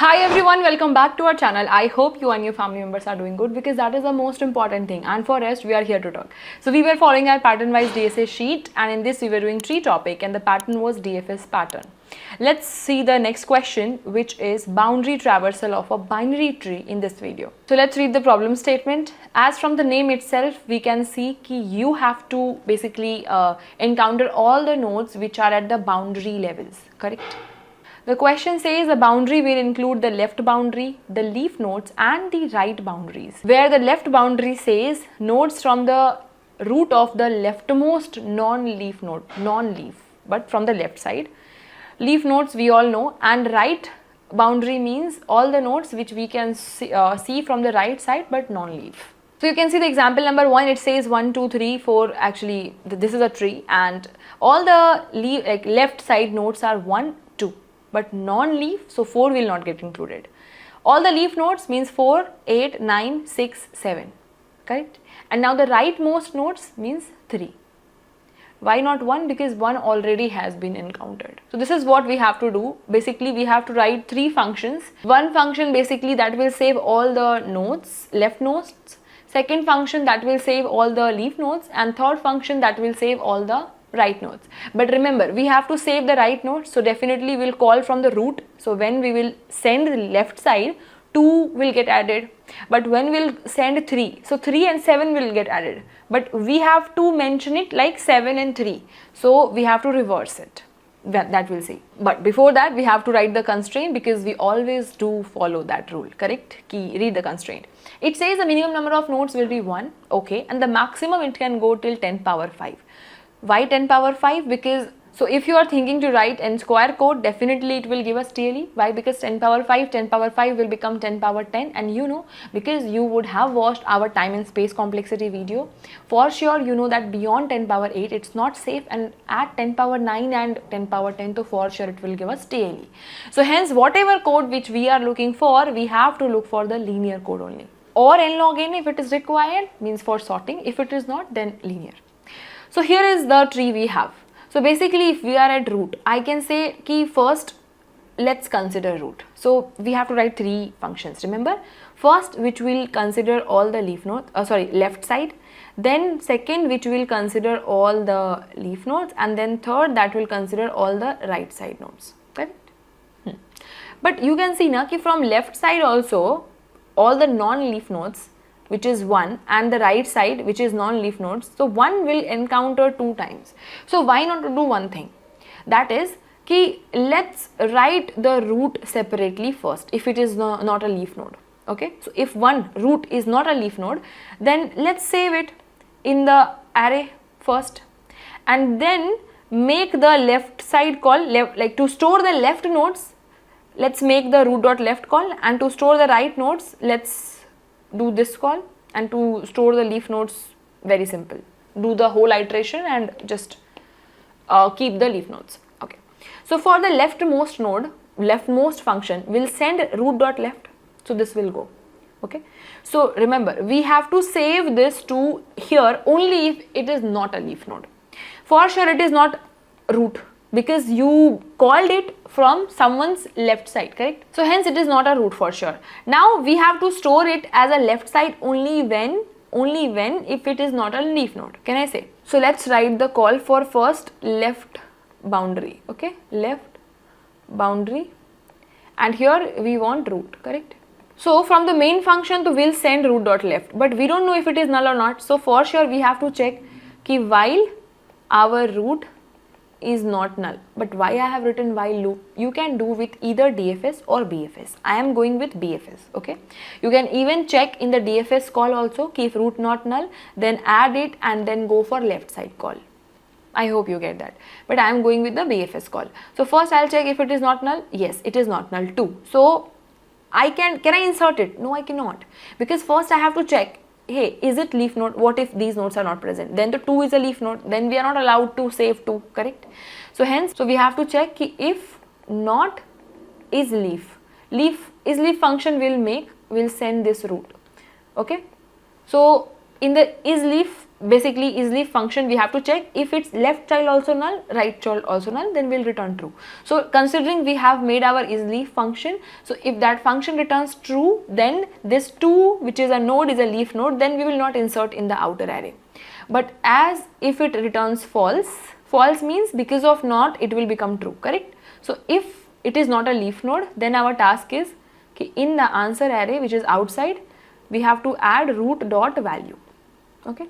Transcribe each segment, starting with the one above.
Hi everyone, welcome back to our channel. I hope you and your family members are doing good because that is the most important thing, and for rest we are here to talk. So we were following our pattern wise DSA sheet, and in this we were doing tree topic and the pattern was DFS pattern. Let's see the next question, which is boundary traversal of a binary tree in this video. So let's read the problem statement. As from the name itself we can see कि you have to basically encounter all the nodes which are at the boundary levels, correct? The question says the boundary will include the left boundary, the leaf nodes and the right boundaries. Where the left boundary says nodes from the root of the leftmost non-leaf node, non-leaf, but from the left side. Leaf nodes we all know, and right boundary means all the nodes which we can see from the right side but non-leaf. So you can see the example number 1, it says 1, 2, 3, 4, actually this is a tree and all the left side nodes are 1, 2. But non-leaf, so 4 will not get included. All the leaf nodes means 4, 8, 9, 6, 7, correct? And now the rightmost nodes means 3. Why not 1? Because 1 already has been encountered. So this is what we have to do. Basically we have to write 3 functions. One function basically that will save all the nodes, left nodes. Second function that will save all the leaf nodes, and third function that will save all the right nodes. But remember, we have to save the right nodes, so definitely we'll call from the root. So when we will send the left side, 2 will get added, but when we'll send 3, so 3 and 7 will get added, but we have to mention it like 7 and 3, so we have to reverse it. That we'll see. But before that we have to write the constraint, because we always do follow that rule, correct? Read the constraint. It says the minimum number of nodes will be 1, okay, and the maximum it can go till 10 power 5. Why 10 power 5? Because, so if you are thinking to write n square code, definitely it will give us TLE. Why? Because 10 power 5 will become 10 power 10, and you know, because you would have watched our time and space complexity video, for sure you know that beyond 10 power 8 it's not safe, and at 10 power 9 and 10 power 10, so for sure it will give us TLE. So hence whatever code which we are looking for, we have to look for the linear code only, or n log n if it is required, means for sorting. If it is not, then linear. So here is the tree we have. So basically if we are at root, I can say ki first let's consider root. So we have to write 3 functions, remember? First, which will consider all the leaf nodes, left side. Then second, which will consider all the leaf nodes, and then third, that will consider all the right side nodes, correct? But you can see na ki from left side also all the non-leaf nodes, which is 1, and the right side which is non-leaf nodes, so 1 will encounter 2 times. So why not to do one thing, that is ki let's write the root separately first if it is not a leaf node, okay? So if one root is not a leaf node, then let's save it in the array first, and then make the left side call, like to store the left nodes, let's make the root dot left call, and to store the right nodes, let's do this call, and to store the leaf nodes, very simple, do the whole iteration and just keep the leaf nodes, okay? So for the leftmost node, leftmost function will send root dot left, so this will go, okay? So remember, we have to save this to here only if it is not a leaf node. For sure it is not root, because you called it from someone's left side, correct? So hence it is not a root for sure. Now we have to store it as a left side only when if it is not a leaf node, can I say? So let's write the call for first left boundary, okay? Left boundary, and here we want root, correct? So from the main function to we'll send root dot left, but we don't know if it is null or not, so for sure we have to check ki while our root is not null. But why I have written while loop? You can do with either DFS or BFS. I am going with BFS, okay? You can even check in the DFS call also, keep root not null, then add it and then go for left side call. I hope you get that. But I am going with the BFS call. So first I'll check if it is not null. Yes, it is not null too. So can I insert it? No, I cannot, because first I have to check, hey, is it leaf node? What if these nodes are not present? Then the 2 is a leaf node, then we are not allowed to save 2, correct? So hence, so we have to check if not is leaf function will send this root, okay? So in the is leaf basically is leaf function, we have to check if it's left child also null, right child also null, then we'll return true. So considering we have made our is leaf function, so if that function returns true, then this 2 which is a node is a leaf node, then we will not insert in the outer array. But as if it returns false, false means because of not it will become true, correct? So if it is not a leaf node, then our task is in the answer array which is outside, we have to add root dot value. Okay,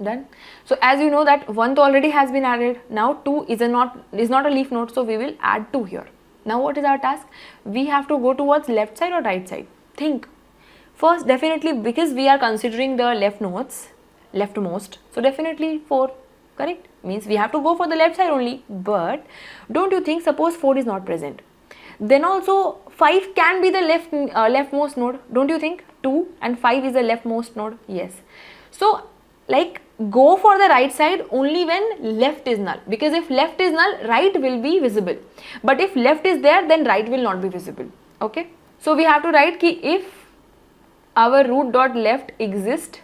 done. So as you know that 1 already has been added, now 2 is not a leaf node, so we will add 2 here. Now what is our task? We have to go towards left side or right side. Think. First, definitely, because we are considering the left nodes, leftmost, so definitely 4, correct? Means we have to go for the left side only. But don't you think, suppose 4 is not present, then also 5 can be the leftmost node, don't you think? 2 and 5 is the leftmost node, yes. So like go for the right side only when left is null, because if left is null, right will be visible, but if left is there, then right will not be visible. Okay, so we have to write ki if our root dot left exists,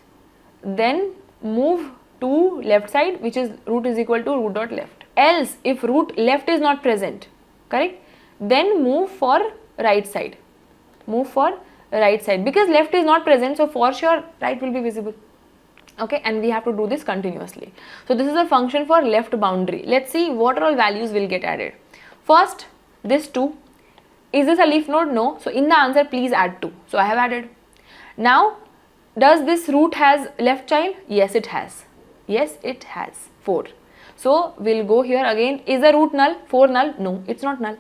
then move to left side, which is root is equal to root dot left. Else if root left is not present, correct, then move for right side, move for right side, because left is not present, so for sure right will be visible. Okay, and we have to do this continuously. So this is a function for left boundary. Let's see what all values will get added. First, this 2, is this a leaf node? No. So in the answer, please add 2. So I have added. Now, does this root has left child? Yes, it has. Yes, it has 4. So we'll go here again. Is the root null? 4 null? No, it's not null.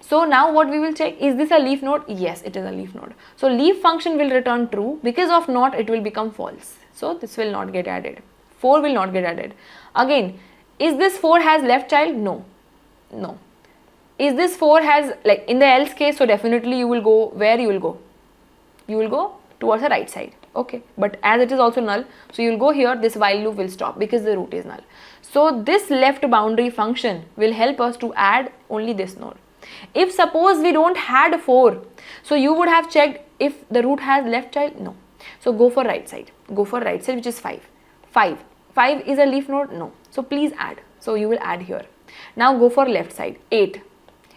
So now what we will check, is this a leaf node? Yes, it is a leaf node. So leaf function will return true, because of not it will become false. So this will not get added. 4 will not get added. Again, is this 4 has left child? No. No. Is this 4 has, like in the else case, so definitely you will go, where you will go? You will go towards the right side. Okay, but as it is also null, so you will go here, this while loop will stop because the root is null. So this left boundary function will help us to add only this node. If suppose we don't had 4, so you would have checked if the root has left child? No. So go for right side. Go for right side, which is 5. 5 is a leaf node? No. So please add. So you will add here. Now go for left side. 8.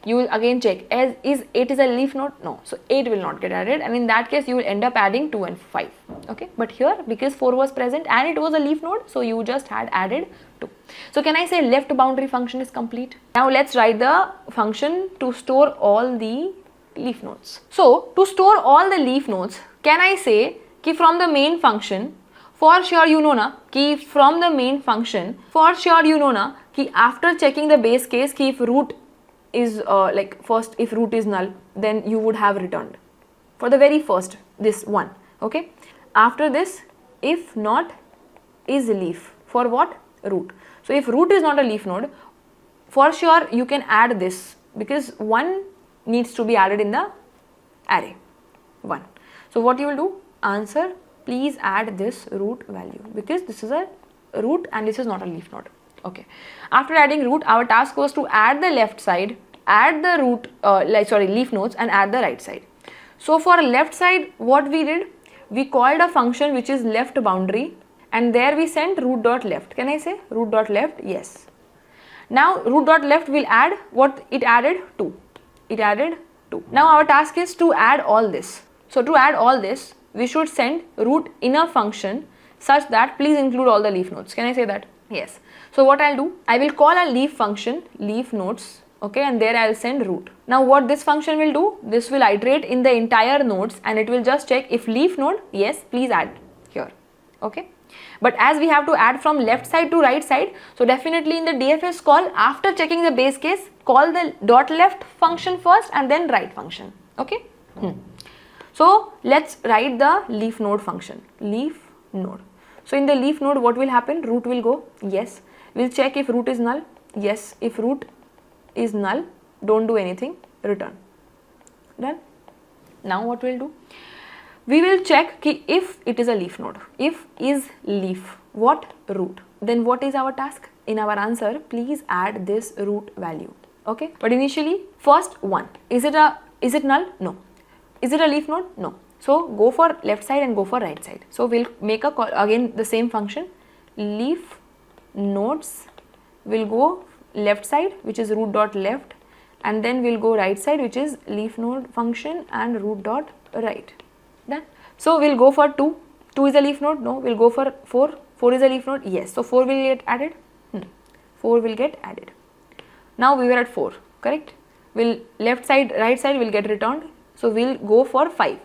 You will again check, as is 8 is a leaf node? No. So 8 will not get added, and in that case you will end up adding 2 and 5. Okay, but here because 4 was present and it was a leaf node, so you just had added 2. So can I say left boundary function is complete? Now let's write the function to store all the leaf nodes. So to store all the leaf nodes, can I say कि from the main function, for sure you know na कि from the main function, for sure you know na कि after checking the base case कि if root is like first if root is null, then you would have returned for the very first this one. Okay, after this if not is leaf, for what? Root. So if root is not a leaf node, for sure you can add this, because 1 needs to be added in the array 1. So what you will do? Answer, please add this root value, because this is a root and this is not a leaf node. Okay, after adding root, our task was to add the left side, add the root leaf nodes, and add the right side. So for left side, what we did, we called a function which is left boundary, and there we sent root dot left. Can I say root dot left? Yes. Now root dot left will add what it added? 2. It added 2. Now our task is to add all this. So to add all this, we should send root inner function such that please include all the leaf nodes. Can I say that? Yes. So what I'll do, I will call a leaf function, leaf nodes, okay, and there I'll send root. Now what this function will do, this will iterate in the entire nodes and it will just check if leaf node, yes, please add here. Okay. But as we have to add from left side to right side, so definitely in the DFS call, after checking the base case, call the dot left function first and then right function. Okay. So let's write the leaf node function, leaf node. So in the leaf node, what will happen? Root will go, yes. We'll check if root is null, yes. If root is null, don't do anything, return. Done. Now what we'll do? We will check ki if it is a leaf node. If is leaf, what? Root. Then what is our task? In our answer, please add this root value. Okay. But initially, first 1. Is it null? No. Is it a leaf node? No. So go for left side and go for right side. So we'll make a call again the same function. leaf nodes will go left side, which is root dot left, and then we'll go right side, which is leaf node function and root dot right. Done. So we'll go for 2. 2 is a leaf node? No. We'll go for 4. 4 is a leaf node? Yes. So 4 will get added. 4 will get added. Now we were at 4, correct? Will left side, right side will get returned. So we'll go for 5,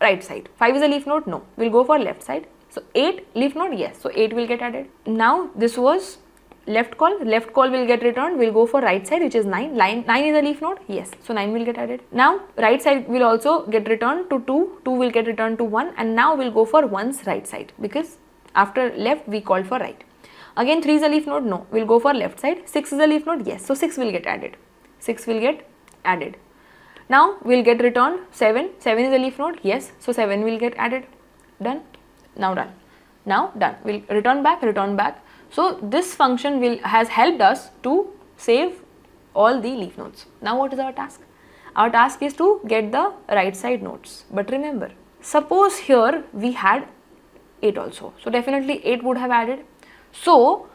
right side. 5 is a leaf node? No. We'll go for left side. So 8 leaf node? Yes. So 8 will get added. Now this was left call will get returned. We'll go for right side, which is 9. 9 is a leaf node? Yes. So 9 will get added. Now right side will also get returned to 2. 2 will get returned to 1. And now we'll go for 1's right side, because after left we called for right. Again 3 is a leaf node? No. We'll go for left side. 6 is a leaf node? Yes. So 6 will get added. 6 will get added. Now we'll get returned 7. 7 is a leaf node? Yes. So 7 will get added. Done. Now done. Now done. We'll return back, return back. So this function has helped us to save all the leaf nodes. Now what is our task? Our task is to get the right side nodes. But remember, suppose here we had 8 also. So definitely 8 would have added. So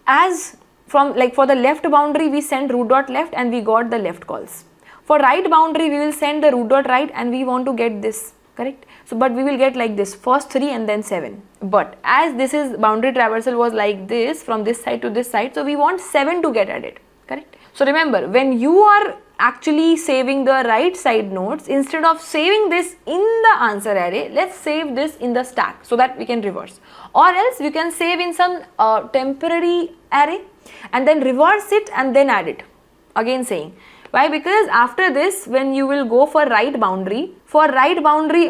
as from for the left boundary we send root dot left and we got the left calls. For right boundary we will send the root dot right and we want to get this, correct? So but we will get like this, first 3 and then 7. But as this is boundary traversal was like this from this side to this side, so we want 7 to get added, correct? So remember, when you are actually saving the right side nodes, instead of saving this in the answer array, let's save this in the stack so that we can reverse. Or else you can save in some temporary array and then reverse it and then add it. Again saying, why? Because after this, when you will go for right boundary,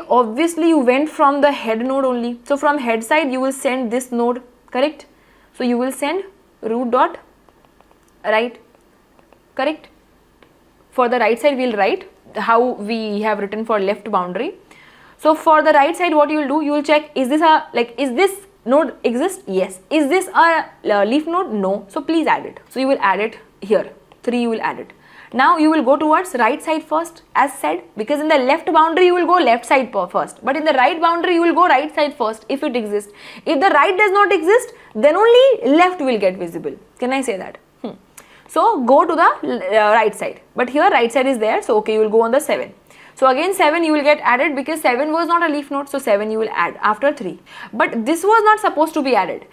obviously you went from the head node only. So from head side you will send this node, correct? So you will send root dot right, correct? For the right side we will write how we have written for left boundary. So for the right side, what you will do, you will check, is this a is this node exist? Yes. Is this a leaf node? No. So please add it. So you will add it here. 3 you will add it. Now you will go towards right side first, as said, because in the left boundary you will go left side first, but in the right boundary you will go right side first if it exists. If the right does not exist, then only left will get visible. Can I say that? So go to the right side, but here right side is there, so okay, you will go on the 7. So again 7 you will get added because 7 was not a leaf node, so 7 you will add after 3. But this was not supposed to be added.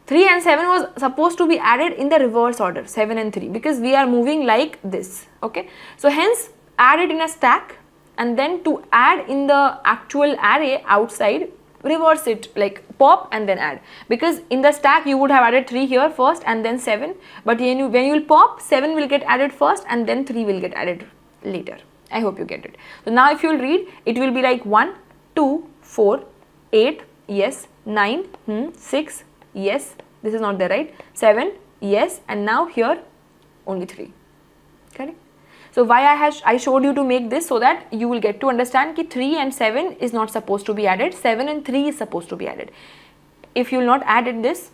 3 and 7 was supposed to be added in the reverse order, 7 and 3, because we are moving like this, okay. So hence add it in a stack, and then to add in the actual array outside, reverse it, like pop and then add, because in the stack you would have added 3 here first and then 7, but when you will pop, 7 will get added first and then 3 will get added later. I hope you get it. So now if you will read, it will be like 1, 2, 4, 8, yes, 9, 6, yes, this is not there, right, 7, yes, and now here only 3, correct? So why I showed you to make this, so that you will get to understand that 3 and 7 is not supposed to be added, 7 and 3 is supposed to be added. If you will not add this,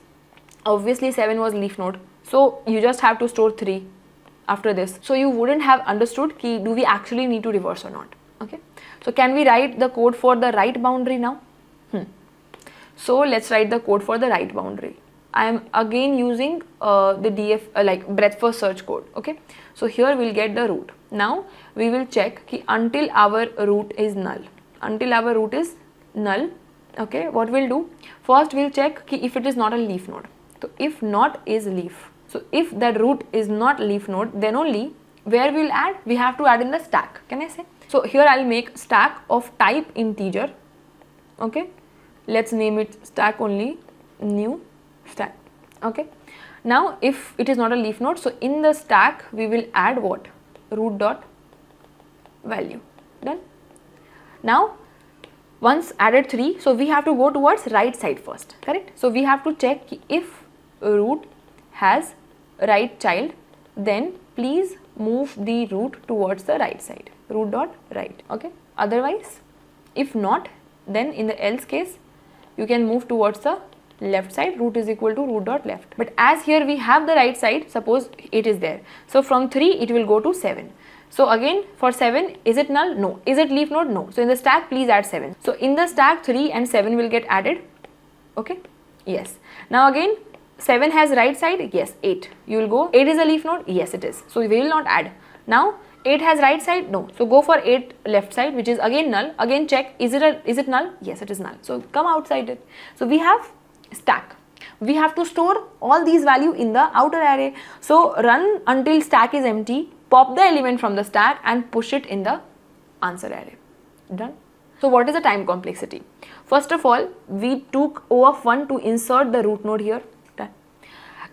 obviously 7 was leaf node, so you just have to store 3 after this. So you wouldn't have understood ki do we actually need to reverse or not, okay? So can we write the code for the right boundary now? So let's write the code for the right boundary. I am again using the DF breadth first search code, okay. So here we'll get the root. Now we will check ki until our root is null. Until our root is null, okay, what we'll do, first we'll check ki if it is not a leaf node. So if not is leaf, so if that root is not leaf node, then only where we'll add, we have to add in the stack, can I say. So here I'll make stack of type integer, okay. Let's name it stack only, new stack, okay. Now if it is not a leaf node, so in the stack we will add what, root dot value. Done. Now once added 3, so we have to go towards right side first, correct. So we have to check if root has right child, then please move the root towards the right side, root dot right, okay. Otherwise, if not, then in the else case you can move towards the left side, root is equal to root dot left. But as here we have the right side, suppose it is there, so from 3 it will go to 7. So again for 7, is it null? No. Is it leaf node? No. So in the stack please add 7. So in the stack 3 and 7 will get added, okay. Yes. Now again, 7 has right side, yes. 8, you will go, 8 is a leaf node, yes it is, so we will not add. Now 8 has right side, no, so go for 8 left side, which is again null. Again check, is it null? Yes, it is null, so come outside it. So we have stack. We have to store all these value in the outer array. So run until stack is empty, pop the element from the stack and push it in the answer array. Done. So what is the time complexity? First of all, we took O of 1 to insert the root node here. Done.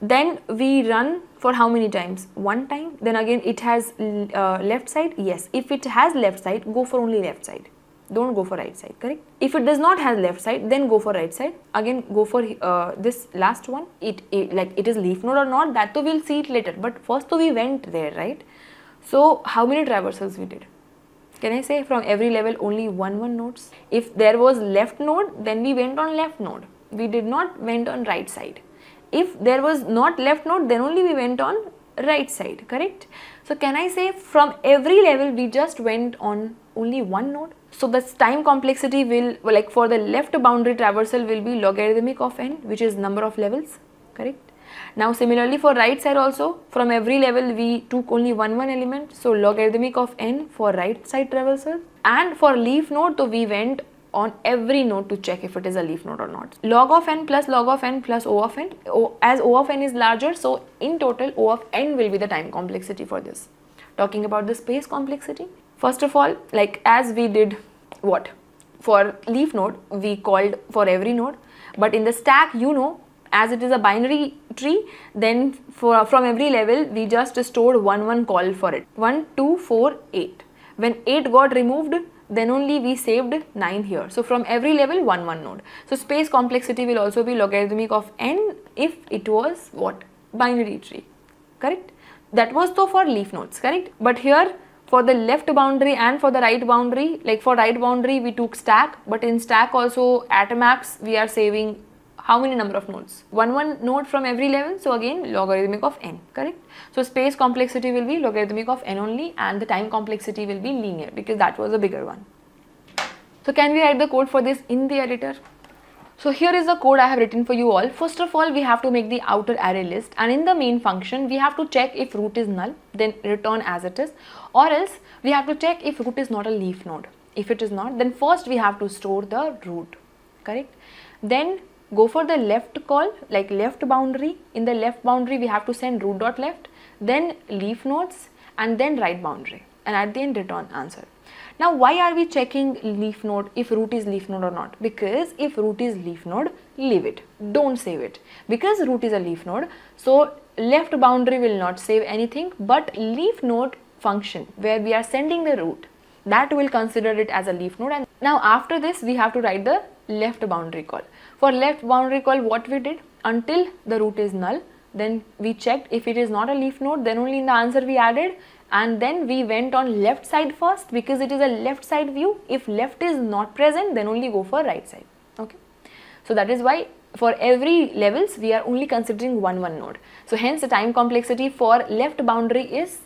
Then we run for how many times? One time. Then again it has left side. Yes, if it has left side, go for only left side. Don't go for right side, correct? If it does not have left side, then go for right side. Again go for this last one. Like it is leaf node or not, that too we'll see it later. But first we went there, right? So how many traversals we did? Can I say from every level only one nodes? If there was left node, then we went on left node. We did not went on right side. If there was not left node, then only we went on right side, correct? So can I say from every level we just went on only one node? So the time complexity will, like for the left boundary traversal, will be logarithmic of n, which is number of levels, correct? Now similarly for right side also, from every level we took only one element, so logarithmic of n for right side traversal. And for leaf node, so we went on every node to check if it is a leaf node or not. Log of n plus O of n, as O of n is larger, so in total O of n will be the time complexity for this. Talking about the space complexity, first of all, like as we did what? For leaf node, we called for every node, but in the stack, you know, as it is a binary tree, then from every level we just stored one call for it. 1, 2, 4, 8. When 8 got removed, then only we saved 9 here. So from every level one node. So space complexity will also be logarithmic of n if it was what? Binary tree, correct? That was though for leaf nodes, correct? But here for the left boundary and for the right boundary, like for right boundary we took stack, but in stack also at max we are saving how many number of nodes? One node from every level, so again logarithmic of n, correct? So space complexity will be logarithmic of n only, and the time complexity will be linear because that was a bigger one. So can we write the code for this in the editor? So here is the code I have written for you all. First of all, we have to make the outer array list, and in the main function we have to check if root is null, then return as it is, or else we have to check if root is not a leaf node. If it is not, then first we have to store the root, correct? Then go for the left call, like left boundary. In the left boundary we have to send root dot left, then leaf nodes, and then right boundary, and at the end return answer. Now why are we checking leaf node if root is leaf node or not? Because if root is leaf node, leave it, don't save it, because root is a leaf node. So left boundary will not save anything, but leaf node function where we are sending the root, that will consider it as a leaf node. And now after this we have to write the left boundary call. For left boundary call, what we did, until the root is null, then we checked if it is not a leaf node, then only in the answer we added, and then we went on left side first because it is a left side view. If left is not present, then only go for right side, okay? So that is why for every levels we are only considering one node. So hence the time complexity for left boundary is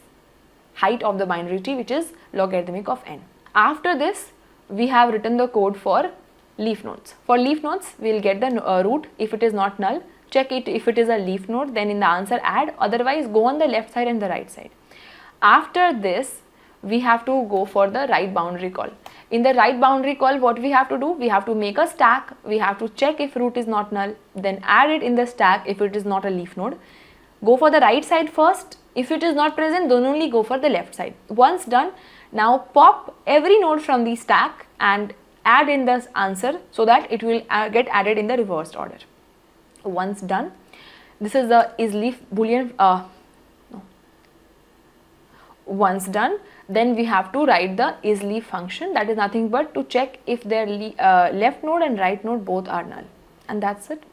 height of the binary tree, which is logarithmic of n. After this we have written the code for leaf nodes. For leaf nodes, we will get the root. If it is not null, check it. If it is a leaf node, then in the answer add, otherwise go on the left side and the right side. After this, we have to go for the right boundary call. In the right boundary call, what we have to do? We have to make a stack. We have to check if root is not null, then add it in the stack if it is not a leaf node. Go for the right side first. If it is not present, then only go for the left side. Once done, now pop every node from the stack and add in this answer so that it will get added in the reversed order. Once done, this is the isLeaf boolean. Once done, then we have to write the isLeaf function, that is nothing but to check if their left node and right node both are null, and that's it.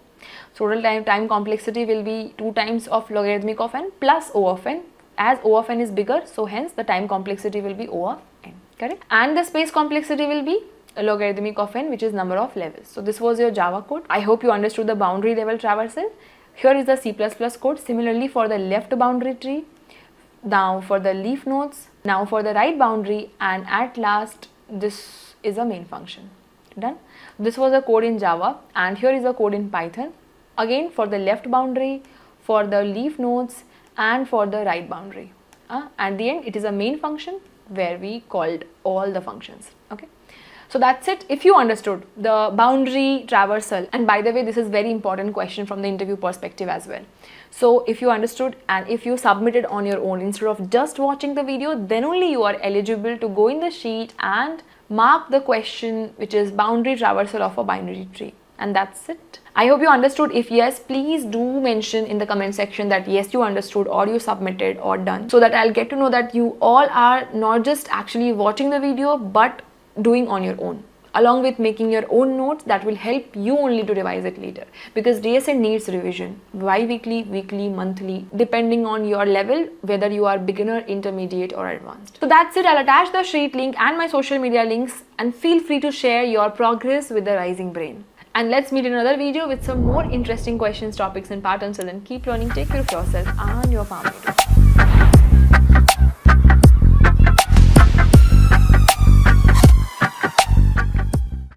Total time complexity will be 2 times of logarithmic of n plus O of n. As O of n is bigger, so hence the time complexity will be O of n, correct? And the space complexity will be logarithmic of n, which is number of levels. So this was your Java code. I hope you understood the boundary level traversal. Here is the C++ code. Similarly for the left boundary tree, now for the leaf nodes, now for the right boundary, and at last this is a main function. Done. This was a code in Java, and here is a code in Python. again for the left boundary, for the leaf nodes, and for the right boundary. At the end, it is a main function where we called all the functions. Okay. So that's it. If you understood the boundary traversal, and by the way, this is very important question from the interview perspective as well. So if you understood and if you submitted on your own instead of just watching the video, then only you are eligible to go in the sheet and mark the question which is boundary traversal of a binary tree. And that's it. I hope you understood. If yes, please do mention in the comment section that yes, you understood or you submitted or done, so that I'll get to know that you all are not just actually watching the video but doing on your own, along with making your own notes that will help you only to revise it later, because DSA needs revision bi-weekly, weekly, monthly, depending on your level, whether you are beginner, intermediate or advanced. So that's it. I'll attach the sheet link and my social media links, and feel free to share your progress with the rising brain. And let's meet in another video with some more interesting questions, topics and patterns. So then keep learning, take care of yourself and your family too.